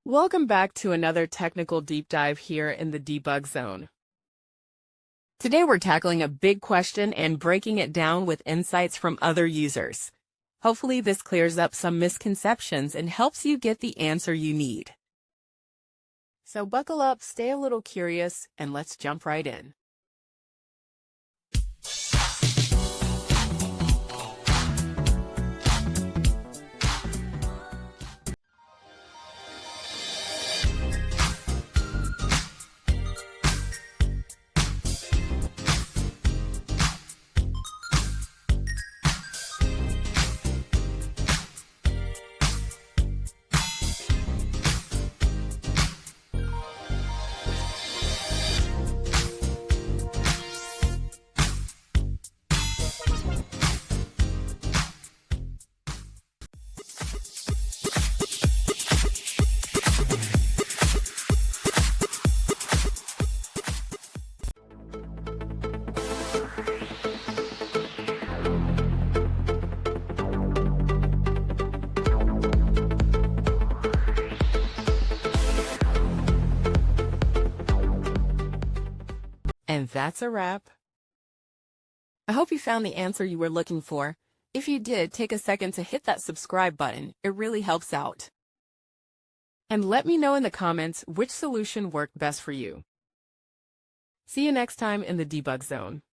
Welcome back to another technical deep dive here in the debug zone. Today we're tackling a big question and breaking it down with insights from other users. Hopefully this clears up some misconceptions and helps you get the answer you need. So buckle up, stay a little curious, and let's jump right in. And that's a wrap. I hope you found the answer you were looking for. If you did, take a second to hit that subscribe button. It really helps out. And let me know in the comments which solution worked best for you. See you next time in the debug zone.